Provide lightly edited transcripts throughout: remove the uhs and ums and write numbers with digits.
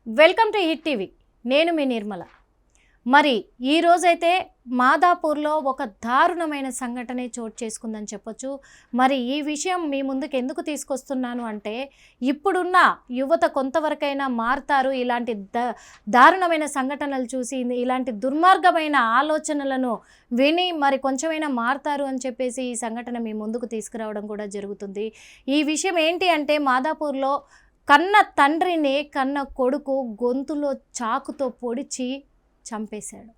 Welcome to hit TV. నేను మీ నిర్మల. మరి ఈ రోజైతే మాదాపూర్లో ఒక దారుణమైన సంఘటనే చోటు చేసుకుందని చెప్పొచ్చు. మరి ఈ విషయం మీ ముందుకు ఎందుకు తీసుకొస్తున్నాను అంటే, ఇప్పుడున్న యువత కొంతవరకైనా మారుతారు, ఇలాంటి దారుణమైన సంఘటనలు చూసి ఇలాంటి దుర్మార్గమైన ఆలోచనలను విని మరి కొంచెమైనా మారుతారు అని చెప్పేసి ఈ సంఘటన మీ ముందుకు తీసుకురావడం కూడా జరుగుతుంది. ఈ విషయం ఏంటి అంటే, మాదాపూర్లో కన్న తండ్రిని కన్న కొడుకు గొంతులో చాకుతో పొడిచి చంపేశాడు.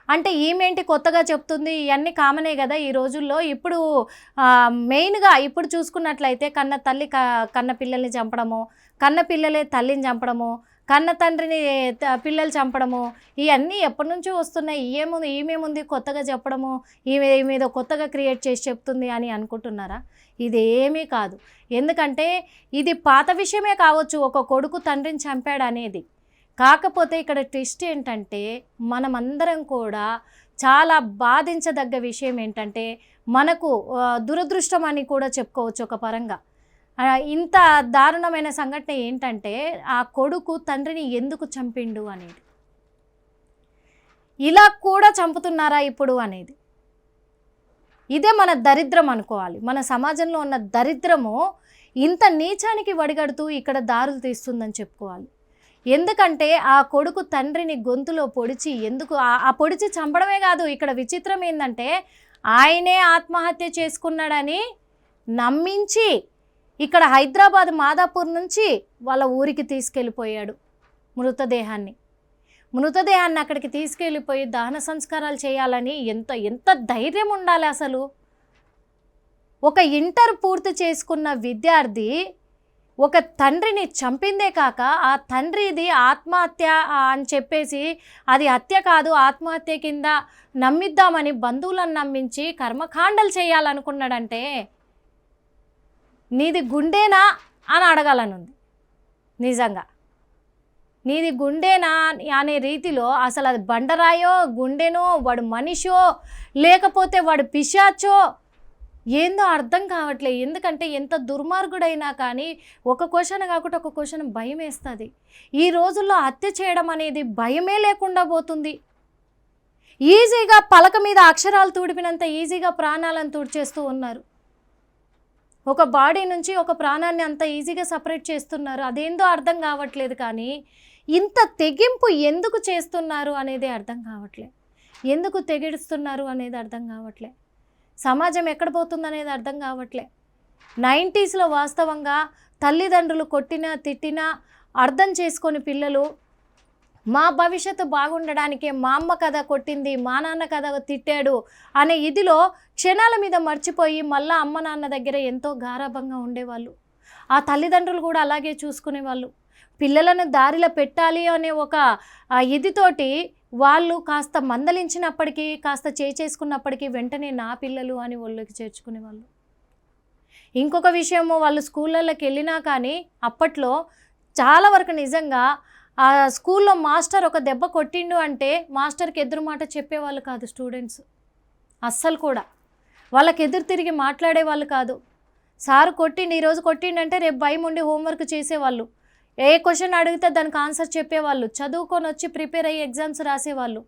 అంటే ఈమెంటి కొత్తగా చెప్తుంది, ఇవన్నీ కామనే కదా ఈ రోజుల్లో. ఇప్పుడు మెయిన్గా ఇప్పుడు చూసుకున్నట్లయితే కన్న తల్లి కన్న పిల్లల్ని చంపడము, కన్న పిల్లలే తల్లిని చంపడము, కన్న తండ్రిని పిల్లలు చంపడము, ఇవన్నీ ఎప్పటి నుంచో వస్తున్నాయి. ఈమెముంది కొత్తగా చెప్పడము, ఈమె కొత్తగా క్రియేట్ చేసి చెప్తుంది అని అనుకుంటున్నారా? ఇదేమీ కాదు. ఎందుకంటే ఇది పాత విషయమే కావచ్చు, ఒక కొడుకు తండ్రిని చంపాడు అనేది. కాకపోతే ఇక్కడ ట్విస్ట్ ఏంటంటే, మనమందరం కూడా చాలా బాధించదగ్గ విషయం ఏంటంటే, మనకు దురదృష్టం అని కూడా చెప్పుకోవచ్చు ఒక పరంగా. ఇంత దారుణమైన సంఘటన ఏంటంటే, ఆ కొడుకు తండ్రిని ఎందుకు చంపిండు అనేది. ఇలా కూడా చంపుతున్నారా ఇప్పుడు అనేది. ఇదే మన దరిద్రం అనుకోవాలి. మన సమాజంలో ఉన్న దరిద్రము ఇంత నీచానికి వడిగడుతూ ఇక్కడ దారులు తీస్తుందని చెప్పుకోవాలి. ఎందుకంటే ఆ కొడుకు తండ్రిని గొంతులో పొడిచి ఆ పొడిచి చంపడమే కాదు, ఇక్కడ విచిత్రం ఏంటంటే ఆయనే ఆత్మహత్య చేసుకున్నాడని నమ్మించి ఇక్కడ హైదరాబాద్ మాదాపూర్ నుంచి వాళ్ళ ఊరికి తీసుకెళ్ళిపోయాడు మృతదేహాన్ని అక్కడికి తీసుకెళ్ళిపోయి దహన సంస్కారాలు చేయాలని ఎంత ధైర్యం ఉండాలి అసలు. ఒక ఇంటర్ పూర్తి చేసుకున్న విద్యార్థి ఒక తండ్రిని చంపిందే కాక, ఆ తండ్రిది ఆత్మహత్య అని చెప్పేసి అది హత్య కాదు ఆత్మహత్య కింద నమ్మిద్దామని బంధువులను నమ్మించి కర్మకాండలు చేయాలనుకున్నాడంటే నీది గుండెనా అని అడగాలనుంది. నిజంగా నీది గుండెనా అనే రీతిలో అసలు అది బండరాయో గుండెనో వాడు మనిషో లేకపోతే వాడు పిశాచో ఏందో అర్థం కావట్లేదు. ఎందుకంటే ఎంత దుర్మార్గుడైనా కానీ ఒక క్వశ్చన్ కాకుండా ఒక క్వశ్చన్ భయం వేస్తుంది. ఈ రోజుల్లో హత్య చేయడం అనేది భయమే లేకుండా పోతుంది. ఈజీగా పలక మీద అక్షరాలు తుడిపినంత ఈజీగా ప్రాణాలను తుడిచేస్తూ ఉన్నారు. ఒక బాడీ నుంచి ఒక ప్రాణాన్ని అంత ఈజీగా సపరేట్ చేస్తున్నారు. అదేందో అర్థం కావట్లేదు. కానీ ఇంత తెగింపు ఎందుకు చేస్తున్నారు అనేది అర్థం కావట్లేదు. ఎందుకు తెగిడుస్తున్నారు అనేది అర్థం కావట్లేదు. సమాజం ఎక్కడ పోతుందనేది అర్థం కావట్లే. 90స్లో వాస్తవంగా తల్లిదండ్రులు కొట్టినా తిట్టినా అర్థం చేసుకొని పిల్లలు మా భవిష్యత్తు బాగుండడానికే మా అమ్మ కదా కొట్టింది, మా నాన్న కదా తిట్టాడు అనే ఇదిలో క్షణాల మీద మర్చిపోయి మళ్ళీ అమ్మ నాన్న దగ్గర ఎంతో గారాభంగా ఉండేవాళ్ళు. ఆ తల్లిదండ్రులు కూడా అలాగే చూసుకునేవాళ్ళు. పిల్లలను దారిలో పెట్టాలి అనే ఒక ఇదితోటి వాళ్ళు కాస్త మందలించినప్పటికీ కాస్త చేసుకున్నప్పటికీ వెంటనే నా పిల్లలు అని వాళ్ళకి చేర్చుకునేవాళ్ళు. ఇంకొక విషయము, వాళ్ళు స్కూళ్ళకి వెళ్ళినా కానీ అప్పట్లో చాలా వరకు నిజంగా ఆ స్కూల్లో మాస్టర్ ఒక దెబ్బ కొట్టిండు అంటే మాస్టర్కి ఎదురు మాట చెప్పేవాళ్ళు కాదు స్టూడెంట్స్. అస్సలు కూడా వాళ్ళకి ఎదురు తిరిగి మాట్లాడేవాళ్ళు కాదు. సారు కొట్టిండు, ఈరోజు కొట్టిండంటే రేపు భయం ఉండి హోంవర్క్ చేసేవాళ్ళు. ఏ క్వశ్చన్ అడిగితే దానికి ఆన్సర్ చెప్పేవాళ్ళు. చదువుకొని వచ్చి ప్రిపేర్ అయ్యి ఎగ్జామ్స్ రాసేవాళ్ళు.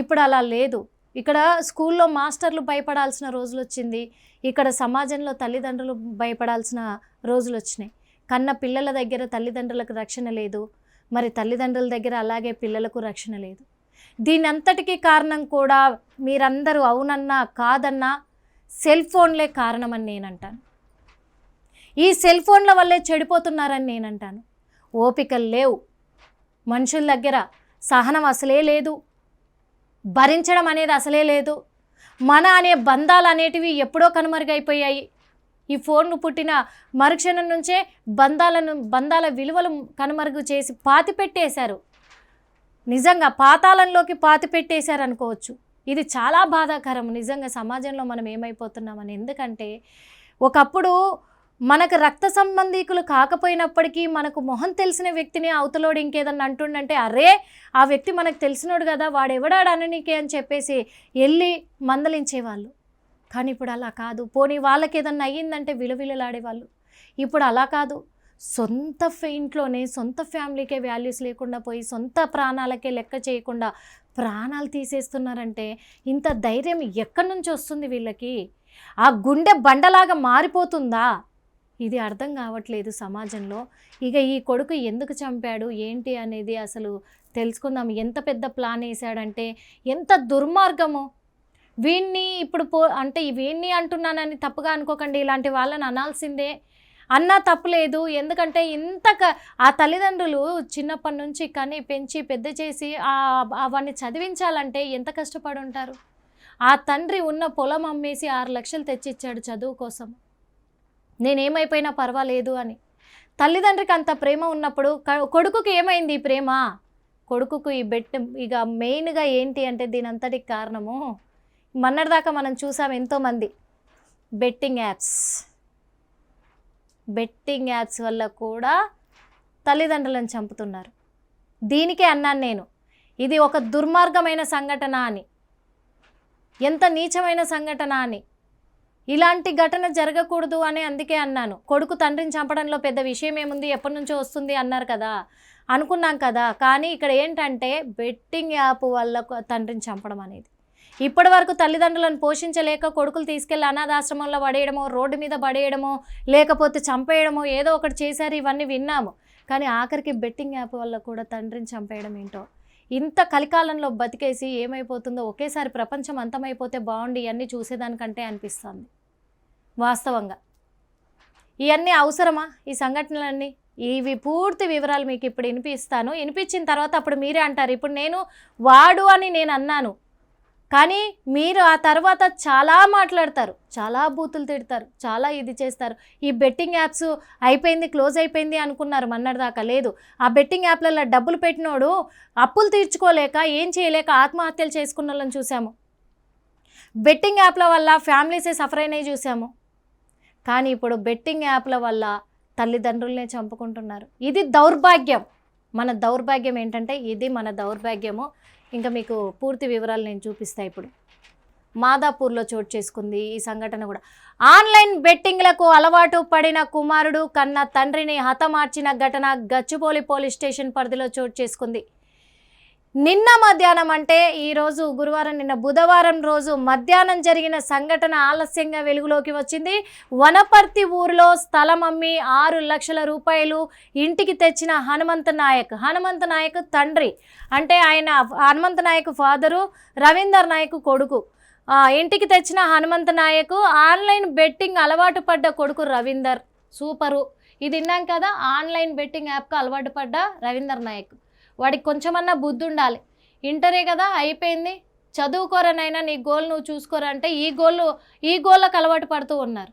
ఇప్పుడు అలా లేదు. ఇక్కడ స్కూల్లో మాస్టర్లు భయపడాల్సిన రోజులు వచ్చింది. ఇక్కడ సమాజంలో తల్లిదండ్రులు భయపడాల్సిన రోజులు వచ్చినాయి. కన్న పిల్లల దగ్గర తల్లిదండ్రులకు రక్షణ లేదు, మరి తల్లిదండ్రుల దగ్గర అలాగే పిల్లలకు రక్షణ లేదు. దీని అంతటికీ కారణం కూడా మీరందరూ అవునన్నా కాదన్నా సెల్ ఫోన్లే కారణమని నేనంటాను. ఈ సెల్ ఫోన్ల వల్లే చెడిపోతున్నారని నేనంటాను. ఓపికలు లేవు మనుషుల దగ్గర, సహనం అసలే లేదు, భరించడం అనేది అసలే లేదు. మన అనే బంధాలు అనేటివి ఎప్పుడో కనుమరుగైపోయాయి. ఈ ఫోన్లు పుట్టిన మరుక్షణం నుంచే బంధాల విలువలు కనుమరుగు చేసి పాతిపెట్టేశారు. నిజంగా పాతాళంలోకి పాతిపెట్టేశారు అనుకోవచ్చు. ఇది చాలా బాధాకరం నిజంగా సమాజంలో మనం ఏమైపోతున్నామని. ఎందుకంటే ఒకప్పుడు మనకు రక్త సంబంధీకులు కాకపోయినప్పటికీ మనకు మొహం తెలిసిన వ్యక్తిని అవతలోడు ఇంకేదన్నా అంటుండంటే అరే ఆ వ్యక్తి మనకు తెలిసినోడు కదా, వాడెవడాడు అననీకే అని చెప్పేసి వెళ్ళి మందలించేవాళ్ళు. కానీ ఇప్పుడు అలా కాదు. పోనీ వాళ్ళకి ఏదన్నా అయ్యిందంటే విలువిలులాడేవాళ్ళు. ఇప్పుడు అలా కాదు. సొంత ఇంట్లోనే సొంత ఫ్యామిలీకే వాల్యూస్ లేకుండా పోయి సొంత ప్రాణాలకే లెక్క చేయకుండా ప్రాణాలు తీసేస్తున్నారంటే ఇంత ధైర్యం ఎక్కడి నుంచి వస్తుంది వీళ్ళకి? ఆ గుండె బండలాగా మారిపోతుందా? ఇది అర్థం కావట్లేదు సమాజంలో. ఇక ఈ కొడుకు ఎందుకు చంపాడు ఏంటి అనేది అసలు తెలుసుకుందాం. ఎంత పెద్ద ప్లాన్ వేసాడంటే ఎంత దుర్మార్గము. వీణ్ణి ఇప్పుడు అంటే వీణ్ణి అంటున్నానని తప్పుగా అనుకోకండి, ఇలాంటి వాళ్ళని అనాల్సిందే, అన్నా తప్పులేదు. ఎందుకంటే ఆ తల్లిదండ్రులు చిన్నప్పటి నుంచి కని పెంచి పెద్ద చేసి వాడిని చదివించాలంటే ఎంత కష్టపడి ఉంటారు. ఆ తండ్రి ఉన్న పొలం అమ్మేసి 6 లక్షలు తెచ్చిచ్చాడు చదువు కోసం, నేనేమైపోయినా పర్వాలేదు అని. తల్లిదండ్రికి అంత ప్రేమ ఉన్నప్పుడు కొడుకుకి ఏమైంది ఈ ప్రేమ? కొడుకుకు ఈ ఇక మెయిన్గా ఏంటి అంటే దీని అంతటికి కారణము మొన్నటిదాకా మనం చూసాం ఎంతోమంది బెట్టింగ్ యాప్స్ వల్ల కూడా తల్లిదండ్రులను చంపుతున్నారు. దీనికే అన్నాను నేను, ఇది ఒక దుర్మార్గమైన సంఘటన అని, ఎంత నీచమైన సంఘటన అని. ఇలాంటి ఘటన జరగకూడదు అని అందుకే అన్నాను. కొడుకు తండ్రిని చంపడంలో పెద్ద విషయం ఏముంది, ఎప్పటి నుంచో వస్తుంది అన్నారు కదా, అనుకున్నాం కదా. కానీ ఇక్కడ ఏంటంటే బెట్టింగ్ యాప్ వల్ల తండ్రిని చంపడం అనేది. ఇప్పటి వరకు తల్లిదండ్రులను పోషించలేక కొడుకులు తీసుకెళ్ళి అనాథాశ్రమంలో పడేయడమో, రోడ్డు మీద పడేయడమో, లేకపోతే చంపేయడమో ఏదో ఒకటి చేశారు, ఇవన్నీ విన్నాము. కానీ ఆఖరికి బెట్టింగ్ యాప్ వల్ల కూడా తండ్రిని చంపేయడం ఏంటో. ఇంత కలికాలంలో బతికేసి ఏమైపోతుందో, ఒకేసారి ప్రపంచం అంతమైపోతే బాగుండి ఇవన్నీ చూసేదానికంటే అనిపిస్తుంది వాస్తవంగా. ఇవన్నీ అవసరమా ఈ సంఘటనలన్నీ? ఇవి పూర్తి వివరాలు మీకు ఇప్పుడు వినిపిస్తాను. వినిపించిన తర్వాత అప్పుడు మీరే అంటారు ఇప్పుడు నేను వాడు అని నేను అన్నాను, కానీ మీరు ఆ తర్వాత చాలా మాట్లాడతారు, చాలా బూతులు తిడతారు, చాలా ఇది చేస్తారు. ఈ బెట్టింగ్ యాప్స్ అయిపోయింది, క్లోజ్ అయిపోయింది అనుకున్నారు మొన్నటిదాకా. లేదు, ఆ బెట్టింగ్ యాప్లలో డబ్బులు పెట్టినోడు అప్పులు తీర్చుకోలేక ఏం చేయలేక ఆత్మహత్యలు చేసుకున్న వాళ్ళని చూసాము. బెట్టింగ్ యాప్ల వల్ల ఫ్యామిలీసే సఫర్ అయినవి చూసాము. కానీ ఇప్పుడు బెట్టింగ్ యాప్ల వల్ల తల్లిదండ్రులనే చంపుకుంటున్నారు. ఇది దౌర్భాగ్యం. మన దౌర్భాగ్యం ఏంటంటే ఇది మన దౌర్భాగ్యము. ఇంకా మీకు పూర్తి వివరాలు నేను చూపిస్తాను. ఇప్పుడు మాదాపూర్లో చోటు చేసుకుంది ఈ సంఘటన కూడా. ఆన్లైన్ బెట్టింగ్లకు అలవాటు పడిన కుమారుడు కన్న తండ్రిని హతమార్చిన ఘటన గచ్చిబౌలి పోలీస్ స్టేషన్ పరిధిలో చోటు చేసుకుంది. నిన్న మధ్యాహ్నం అంటే ఈరోజు గురువారం, నిన్న బుధవారం రోజు మధ్యాహ్నం జరిగిన సంఘటన ఆలస్యంగా వెలుగులోకి వచ్చింది. వనపర్తి ఊరిలో స్థలం అమ్మి 6 లక్షల రూపాయలు ఇంటికి తెచ్చిన హనుమంత్ నాయక్ తండ్రి, అంటే ఆయన హనుమంత్ నాయక్ ఫాదరు, రవీందర్ నాయక్ కొడుకు. ఇంటికి తెచ్చిన హనుమంత్ నాయక్ ఆన్లైన్ బెట్టింగ్ అలవాటు పడ్డ కొడుకు రవీందర్. సూపరు. ఇది విన్నాం కదా, ఆన్లైన్ బెట్టింగ్ యాప్కి అలవాటు పడ్డ రవీందర్ నాయక్. వాడికి కొంచెమన్నా బుద్ధి ఉండాలి. ఇంటరే కదా అయిపోయింది, చదువుకోరనైనా నీ గోల్ నువ్వు చూసుకోరంటే ఈ గోళ్ళకు అలవాటు పడుతూ ఉన్నారు.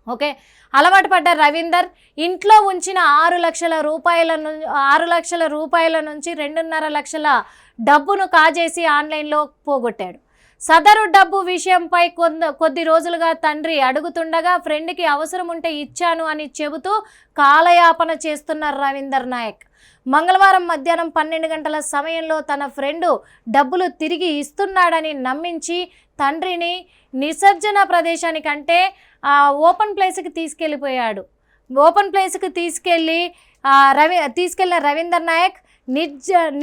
ఓకే, అలవాటు పడ్డ రవీందర్ ఇంట్లో ఉంచిన 6 లక్షల రూపాయల నుంచి 2.5 లక్షల డబ్బును కాజేసి ఆన్లైన్లో పోగొట్టాడు. సదరు డబ్బు విషయంపై కొద్ది రోజులుగా తండ్రి అడుగుతుండగా ఫ్రెండ్కి అవసరం ఉంటే ఇచ్చాను అని చెబుతూ కాలయాపన చేస్తున్న రవీందర్ నాయక్ మంగళవారం మధ్యాహ్నం 12 గంటల సమయంలో తన ఫ్రెండు డబ్బులు తిరిగి ఇస్తున్నాడని నమ్మించి తండ్రిని నిసర్జన ప్రదేశానికి, అంటే ఓపెన్ ప్లేస్కి తీసుకెళ్ళిపోయాడు. ఓపెన్ ప్లేస్కి తీసుకెళ్ళిన రవీందర్ నాయక్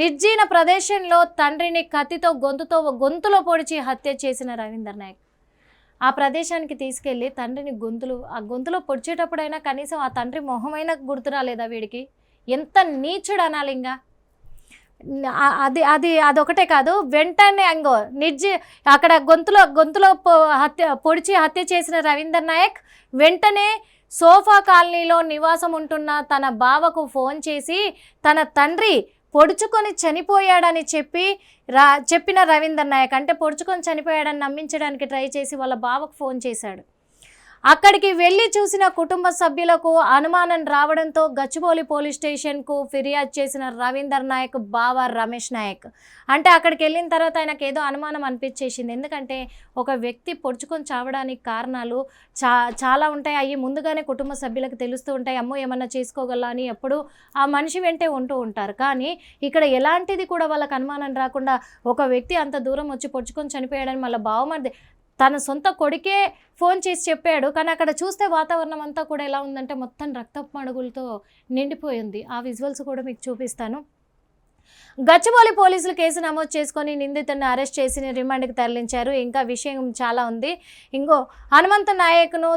నిర్జీన ప్రదేశంలో తండ్రిని కత్తితో గొంతులో పొడిచి హత్య చేసిన రవీందర్ నాయక్ ఆ ప్రదేశానికి తీసుకెళ్ళి తండ్రిని గొంతులో పొడిచేటప్పుడైనా కనీసం ఆ తండ్రి మొహమైనా గుర్తు రాలేదా వీడికి? ఎంత నీచుడు అనాలి. ఇంకా అదొకటే కాదు, వెంటనే అక్కడ గొంతులో పొడిచి హత్య చేసిన రవీందర్ నాయక్ వెంటనే సోఫా కాలనీలో నివాసం ఉంటున్న తన బావకు ఫోన్ చేసి తన తండ్రి పొడుచుకొని చనిపోయాడని చెప్పిన రవీందర్ నాయక్, అంటే పొడుచుకొని చనిపోయాడని నమ్మించడానికి ట్రై చేసి వాళ్ళ బావకు ఫోన్ చేశాడు. అక్కడికి వెళ్ళి చూసిన కుటుంబ సభ్యులకు అనుమానం రావడంతో గచ్చిబౌలి పోలీస్ స్టేషన్కు ఫిర్యాదు చేసిన రవీందర్ నాయక్ బావ రమేష్ నాయక్. అంటే అక్కడికి వెళ్ళిన తర్వాత ఆయనకు ఏదో అనుమానం అనిపించేసింది. ఎందుకంటే ఒక వ్యక్తి పొడుచుకొని చావడానికి కారణాలు చాలా ఉంటాయి. అవి ముందుగానే కుటుంబ సభ్యులకు తెలుస్తూ ఉంటాయి. అమ్మో ఏమన్నా చేసుకోగల అని ఎప్పుడు ఆ మనిషి వెంటే ఉంటూ ఉంటారు. కానీ ఇక్కడ ఎలాంటిది కూడా వాళ్ళకి అనుమానం రాకుండా ఒక వ్యక్తి అంత దూరం వచ్చి పొడుచుకొని చనిపోయాడని మళ్ళీ బావమరిది తన సొంత కొడుకే ఫోన్ చేసి చెప్పాడు. కానీ అక్కడ చూస్తే వాతావరణం అంతా కూడా ఎలా ఉందంటే మొత్తం రక్తపు మడుగులతో నిండిపోయింది. ఆ విజువల్స్ కూడా మీకు చూపిస్తాను. గచ్చిబౌలి పోలీసులు కేసు నమోదు చేసుకొని నిందితుడిని అరెస్ట్ చేసి రిమాండ్కి తరలించారు. ఇంకా విషయం చాలా ఉంది. ఇంకో హనుమంత నాయక్ను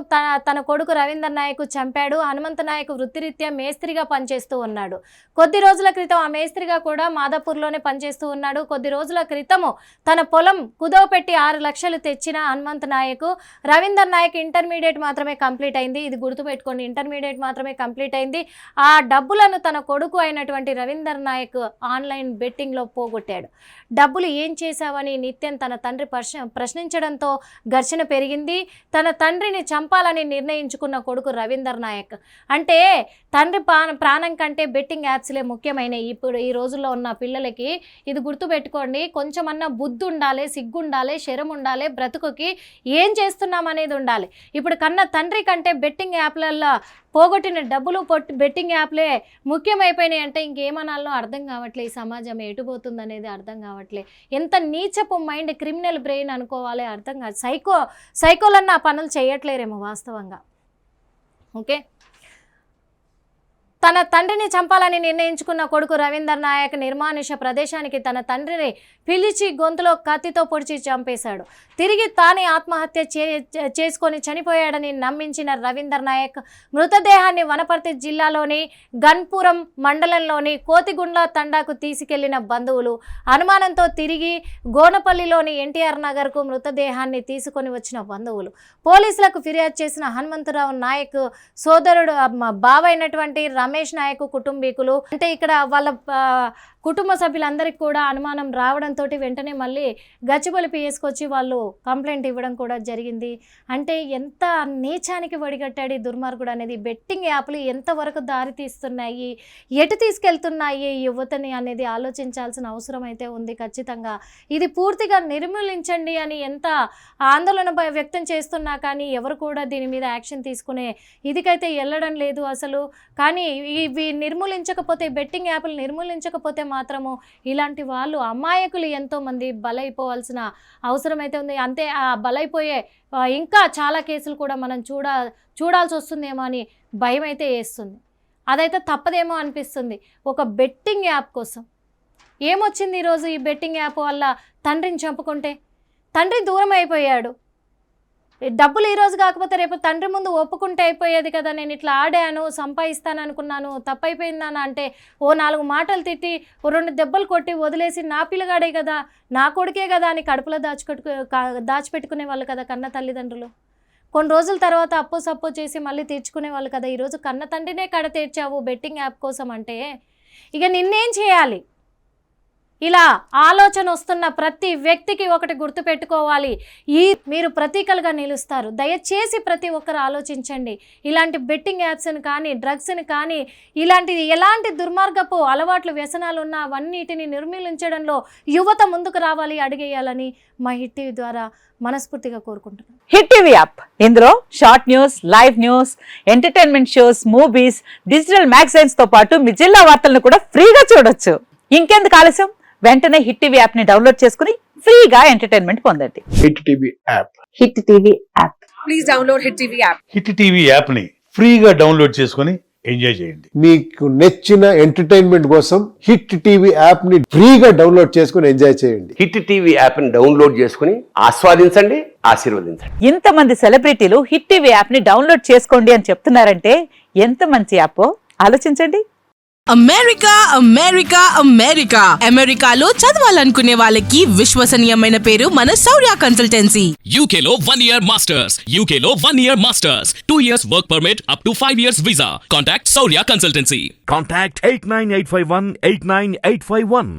తన కొడుకు రవీందర్ నాయక్ చంపాడు. హనుమంత నాయక్ వృత్తిరీత్యా మేస్త్రిగా పనిచేస్తూ ఉన్నాడు. కొద్ది రోజుల క్రితం ఆ మేస్త్రిగా కూడా మాదాపూర్లోనే పనిచేస్తూ ఉన్నాడు. కొద్ది రోజుల క్రితము తన పొలం కుదవ పెట్టి 6 లక్షలు తెచ్చిన హనుమంత నాయక్ రవీందర్ నాయక్ ఇంటర్మీడియట్ మాత్రమే కంప్లీట్ అయింది. ఇది గుర్తుపెట్టుకోండి, ఇంటర్మీడియట్ మాత్రమే కంప్లీట్ అయింది. ఆ డబ్బులను తన కొడుకు అయినటువంటి రవీందర్ నాయక్ ఆన్లైన్ బెట్టింగ్లో పోగొట్టాడు. డబ్బులు ఏం చేశావని నిత్యం తన తండ్రి ప్రశ్నించడంతో ఘర్షణ పెరిగింది. తన తండ్రిని చంపాలని నిర్ణయించుకున్న కొడుకు రవీందర్ నాయక్. అంటే తండ్రి ప్రాణం కంటే బెట్టింగ్ యాప్స్లే ముఖ్యమైనవి ఇప్పుడు ఈ రోజుల్లో ఉన్న పిల్లలకి. ఇది గుర్తుపెట్టుకోండి. కొంచెమన్నా బుద్ధి ఉండాలి, సిగ్గు ఉండాలి, శరం ఉండాలి, బ్రతుకుకి ఏం చేస్తున్నాం అనేది ఉండాలి. ఇప్పుడు కన్నా తండ్రి కంటే బెట్టింగ్ యాప్లలో పోగొట్టిన డబ్బులు బెట్టింగ్ యాప్లే ముఖ్యమైపోయినాయి. అంటే ఇంకేమనాలో అర్థం కావట్లే. ఈ సమాజం ఎటుపోతుంది అనేది అర్థం కావట్లే. ఎంత నీచపు మైండ్, క్రిమినల్ బ్రెయిన్ అనుకోవాలి అర్థం కాదు. సైకోలన్న ఆ పనులు చేయట్లేరేమో వాస్తవంగా. ఓకే, తన తండ్రిని చంపాలని నిర్ణయించుకున్న కొడుకు రవీందర్ నాయక్ నిర్మానుష ప్రదేశానికి తన తండ్రిని పిలిచి గొంతులో కత్తితో పొడిచి చంపేశాడు. తిరిగి తానే ఆత్మహత్య చేసుకొని చనిపోయాడని నమ్మించిన రవీందర్ నాయక్ మృతదేహాన్ని వనపర్తి జిల్లాలోని గన్పురం మండలంలోని కోతిగుండ్ల తండాకు తీసుకెళ్లిన బంధువులు అనుమానంతో తిరిగి గోనపల్లిలోని ఎన్టీఆర్ నగర్కు మృతదేహాన్ని తీసుకొని వచ్చిన బంధువులు పోలీసులకు ఫిర్యాదు చేసిన హనుమంతరావు నాయక్ సోదరుడు బావైనటువంటి రమేష్ నాయక్ కుటుంబీకులు. అంటే ఇక్కడ వాళ్ళ కుటుంబ సభ్యులందరికీ కూడా అనుమానం రావడంతో వెంటనే మళ్ళీ గచ్చిబౌలి పిఎస్కి వచ్చి వాళ్ళు కంప్లైంట్ ఇవ్వడం కూడా జరిగింది. అంటే ఎంత నీచానికి వడిగట్టాడు ఈ దుర్మార్గుడు అనేది. బెట్టింగ్ యాప్లు ఎంతవరకు దారి తీస్తున్నాయి, ఎటు తీసుకెళ్తున్నాయి యువతని అనేది ఆలోచించాల్సిన అవసరం అయితే ఉంది ఖచ్చితంగా. ఇది పూర్తిగా నిర్మూలించండి అని ఎంత ఆందోళన వ్యక్తం చేస్తున్నా కానీ ఎవరు కూడా దీని మీద యాక్షన్ తీసుకునే ఇదికైతే వెళ్ళడం లేదు అసలు. కానీ ఇవి నిర్మూలించకపోతే, బెట్టింగ్ యాప్లు నిర్మూలించకపోతే మాత్రము ఇలాంటి వాళ్ళు అమాయకులు ఎంతోమంది బలైపోవాల్సిన అవసరం అయితే ఉంది. అంతే ఆ బలైపోయే ఇంకా చాలా కేసులు కూడా మనం చూడాల్సి వస్తుందేమో అని భయం అయితే వేస్తుంది. అదైతే తప్పదేమో అనిపిస్తుంది. ఒక బెట్టింగ్ యాప్ కోసం ఏమొచ్చింది ఈరోజు ఈ బెట్టింగ్ యాప్ వల్ల? తండ్రిని చంపుకుంటే తండ్రి దూరం అయిపోయాడు. డబ్బులు ఈరోజు కాకపోతే రేపు తండ్రి ముందు ఒప్పుకుంటే అయిపోయేది కదా. నేను ఇట్లా ఆడాను, సంపాదిస్తాను అనుకున్నాను, తప్పైపోయిందానా అంటే ఓ 4 మాటలు తిట్టి ఓ 2 దెబ్బలు కొట్టి వదిలేసి నా పిల్లగాడే కదా, నా కొడుకే కదా అని కడుపులో దాచిపెట్టుకునే వాళ్ళు కదా కన్న తల్లిదండ్రులు. కొన్ని రోజుల తర్వాత అప్పు సప్పు చేసి మళ్ళీ తీర్చుకునే వాళ్ళు కదా. ఈరోజు కన్న తండ్రినే కడ తీర్చావు బెట్టింగ్ యాప్ కోసం అంటే ఇక నిన్నేం చేయాలి? ఇలా ఆలోచన వస్తున్న ప్రతి వ్యక్తికి ఒకటి గుర్తుపెట్టుకోవాలి, మీరు ప్రతీకలుగా నిలుస్తారు. దయచేసి ప్రతి ఒక్కరు ఆలోచించండి. ఇలాంటి బెట్టింగ్ యాప్స్ని కానీ, డ్రగ్స్ని కానీ, ఇలాంటి ఎలాంటి దుర్మార్గపు అలవాట్లు, వ్యసనాలు ఉన్న అవన్నిటిని నిర్మూలించడంలో యువత ముందుకు రావాలి, అడిగేయాలని మా హిట్ టీవీ ద్వారా మనస్ఫూర్తిగా కోరుకుంటున్నాను. హిట్ టీవీ యాప్, ఇందులో short news, live news, entertainment shows, movies, digital magazines తో పాటు మీ జిల్లా వార్తలను కూడా ఫ్రీగా చూడొచ్చు. ఇంకెందుకు ఆలస్యం, వెంటనే హిట్ టీవీ యాప్ ని డౌన్లోడ్ చేసుకుని ఫ్రీగా ఎంటర్టైన్మెంట్ పొందండి. Hit TV app. Hit TV app. Please download hit TV app. Hit TV app ని ఫ్రీగా డౌన్లోడ్ చేసుకుని ఎంజాయ్ చేయండి. మీకు నచ్చిన ఎంటర్టైన్మెంట్ కోసం హిట్ టీవీ యాప్ ని ఫ్రీగా డౌన్లోడ్ చేసుకుని ఎంజాయ్ చేయండి. హిట్ టీవీ యాప్ ని డౌన్లోడ్ చేసుకుని ఆస్వాదించండి, ఆశీర్వదించండి. ఇంతమంది సెలబ్రిటీలు హిట్ టీవీ యాప్ ని డౌన్లోడ్ చేసుకోండి అని చెప్తున్నారంటే ఎంత మంచి యాప్ ఆలోచించండి. అమెరికా అమెరికా అమెరికా అమెరికాలో చదవాలనుకునే వాళ్ళకి విశ్వసనీయమైన పేరు మన శౌర్య కన్సల్టెన్సీ. UK లో 1 year masters, UK లో 1 year masters, 2 years work permit up to 5 years visa. Contact Saurya Consultancy. Contact 89851 89851.